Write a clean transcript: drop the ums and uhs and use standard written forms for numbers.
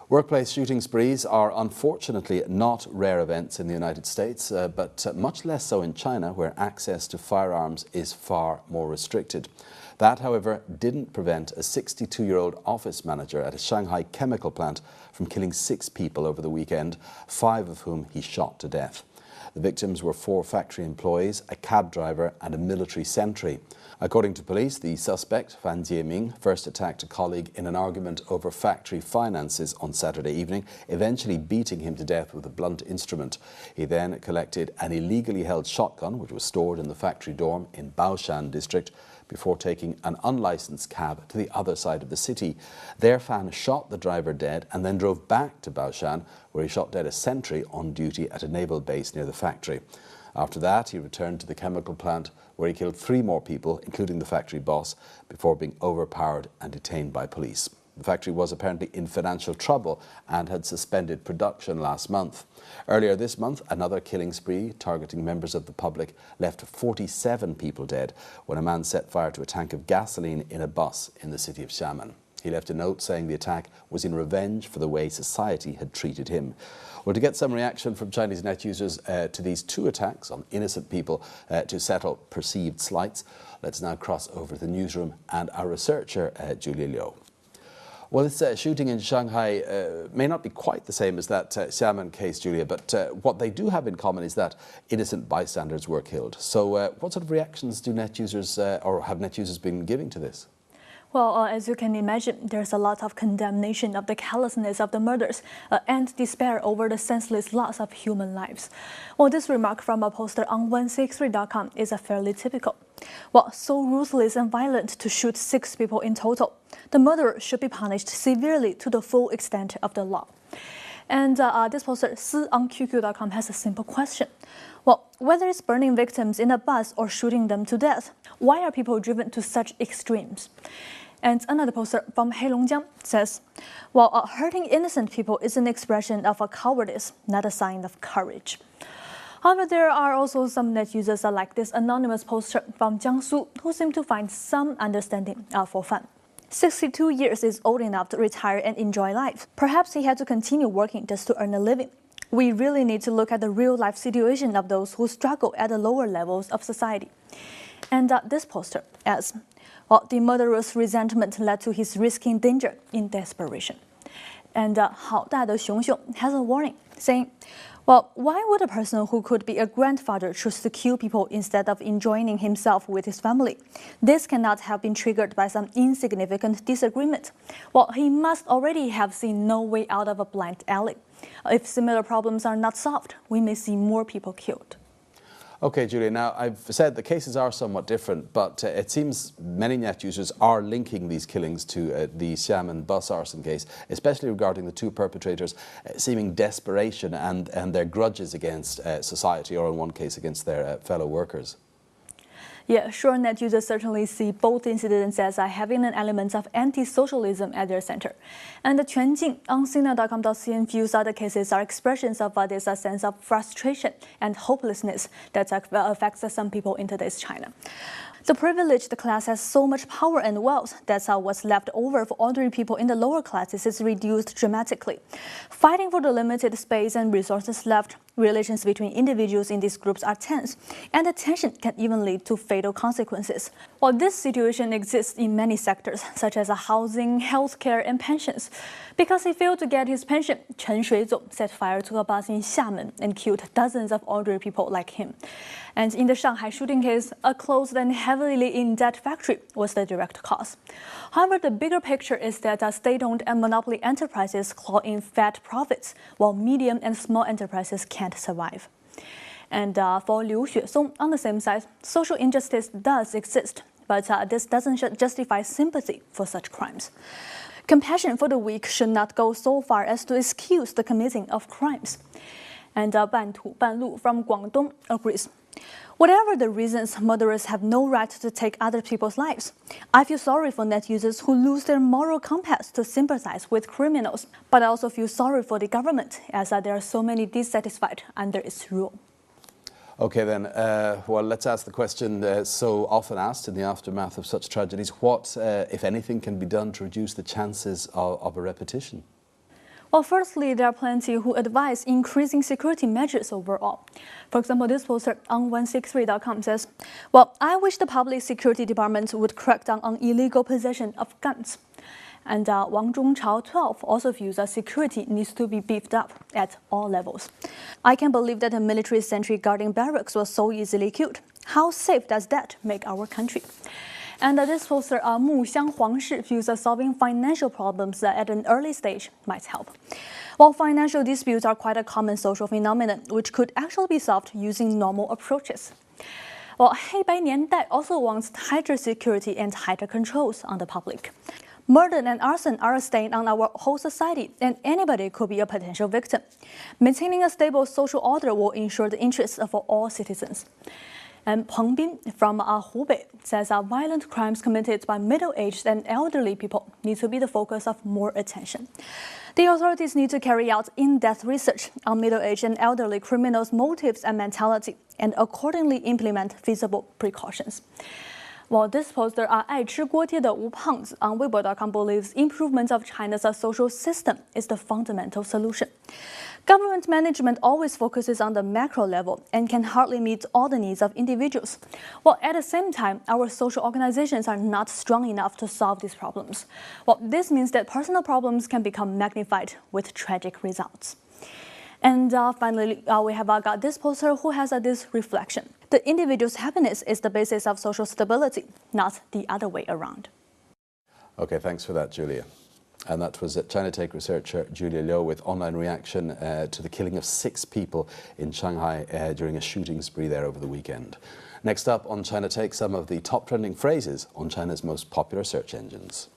Workplace shooting sprees are unfortunately not rare events in the United States, but much less so in China, where access to firearms is far more restricted. That, however, didn't prevent a 62-year-old office manager at a Shanghai Chemical plant from killing 6 people over the weekend, 5 of whom he shot to death. The victims were 4 factory employees, a cab driver and a military sentry. According to police, the suspect, Fanjieming, first attacked a colleague in an argument over factory finances on Saturday evening, eventually beating him to death with a blunt instrument. He then collected an illegally held shotgun, which was stored in the factory dorm in Baoshan district, before taking an unlicensed cab to the other side of the city. There, Fan shot the driver dead and then drove back to Baoshan, where he shot dead a sentry on duty at a naval base near the factory. After that, he returned to the chemical plant, where he killed 3 more people, including the factory boss, before being overpowered and detained by police. The factory was apparently in financial trouble and had suspended production last month. Earlier this month, another killing spree targeting members of the public left 47 people dead when a man set fire to a tank of gasoline in a bus in the city of Xiaman. He left a note saying the attack was in revenge for the way society had treated him. Well, to get some reaction from Chinese net users to these 2 attacks on innocent people to settle perceived slights, let's now cross over to the newsroom and our researcher, Julia Liu. Well, this shooting in Shanghai may not be quite the same as that Xiaman case, Julia, but what they do have in common is that innocent bystanders were killed. So what sort of reactions do net users or have net users been giving to this? Well, as you can imagine, there's a lot of condemnation of the callousness of the murders and despair over the senseless loss of human lives. Well, this remark from a poster on 163.com is fairly typical. Well, so ruthless and violent to shoot 6 people in total, the murderer should be punished severely to the full extent of the law. And this poster, on QQ.com, has a simple question. Well, whether it's burning victims in a bus or shooting them to death, why are people driven to such extremes? And another poster from Heilongjiang says, well, hurting innocent people is an expression of a cowardice, not a sign of courage. However, there are also some net users like this anonymous poster from Jiangsu who seem to find some understanding for Fan. 62 years is old enough to retire and enjoy life. Perhaps he had to continue working just to earn a living. We really need to look at the real-life situation of those who struggle at the lower levels of society. And this poster adds, well, the murderer's resentment led to his risking danger in desperation. And Hao Da de Xiongxiong has a warning, saying, well, why would a person who could be a grandfather choose to kill people instead of enjoying himself with his family? This cannot have been triggered by some insignificant disagreement. Well, he must already have seen no way out of a blind alley. If similar problems are not solved, we may see more people killed. Okay, Julia, now I've said the cases are somewhat different, but it seems many net users are linking these killings to the Xiamen bus arson case, especially regarding the 2 perpetrators seeming desperation and their grudges against society, or in one case against their fellow workers. Yeah, sure, net users certainly see both incidents as having an element of anti-socialism at their center. And the Quanjing on Sina.com.cn views other cases are expressions of this sense of frustration and hopelessness that affects some people in today's China. The privileged class has so much power and wealth that what's left over for ordinary people in the lower classes is reduced dramatically. Fighting for the limited space and resources left, relations between individuals in these groups are tense, and the tension can even lead to fatal consequences. While this situation exists in many sectors, such as housing, healthcare, and pensions. Because he failed to get his pension, Chenshuizong set fire to a bus in Xiamen and killed dozens of ordinary people like him. And in the Shanghai shooting case, a closed and heavily in-debt factory was the direct cause. However, the bigger picture is that state-owned and monopoly enterprises claw in fat profits, while medium and small enterprises can't survive. And for Liu Xuesong, on the same side, social injustice does exist, but this doesn't justify sympathy for such crimes. Compassion for the weak should not go so far as to excuse the committing of crimes. And Ban Tu Ban Lu from Guangdong agrees. Whatever the reasons, murderers have no right to take other people's lives. I feel sorry for net users who lose their moral compass to sympathize with criminals, but I also feel sorry for the government, as there are so many dissatisfied under its rule. Okay then, well, let's ask the question so often asked in the aftermath of such tragedies. What, if anything, can be done to reduce the chances of a repetition? Well, firstly, there are plenty who advise increasing security measures overall. For example, this poster on 163.com says, well, I wish the public security department would crack down on illegal possession of guns. And Wang Zhongchao 12 also views that security needs to be beefed up at all levels. I can't believe that a military sentry guarding barracks was so easily killed. How safe does that make our country? And this poster, Mu Xiang Huangshi, views that solving financial problems at an early stage might help. While financial disputes are quite a common social phenomenon, which could actually be solved using normal approaches. Well, 黑白年代 also wants tighter security and tighter controls on the public. Murder and arson are a stain on our whole society, and anybody could be a potential victim. Maintaining a stable social order will ensure the interests of all citizens. And Peng Bin from Hubei says violent crimes committed by middle-aged and elderly people need to be the focus of more attention. The authorities need to carry out in-depth research on middle-aged and elderly criminals' motives and mentality, and accordingly implement feasible precautions. Well, this poster, 爱吃锅贴的吴胖子 on Weibo.com believes improvement of China's social system is the fundamental solution. Government management always focuses on the macro level and can hardly meet all the needs of individuals. While at the same time, our social organizations are not strong enough to solve these problems. Well, this means that personal problems can become magnified with tragic results. And finally, we have got this poster who has this reflection. The individual's happiness is the basis of social stability, not the other way around. Okay, thanks for that, Julia. And that was China Take researcher Julia Liu with online reaction to the killing of 6 people in Shanghai during a shooting spree there over the weekend. Next up on China Take, some of the top trending phrases on China's most popular search engines.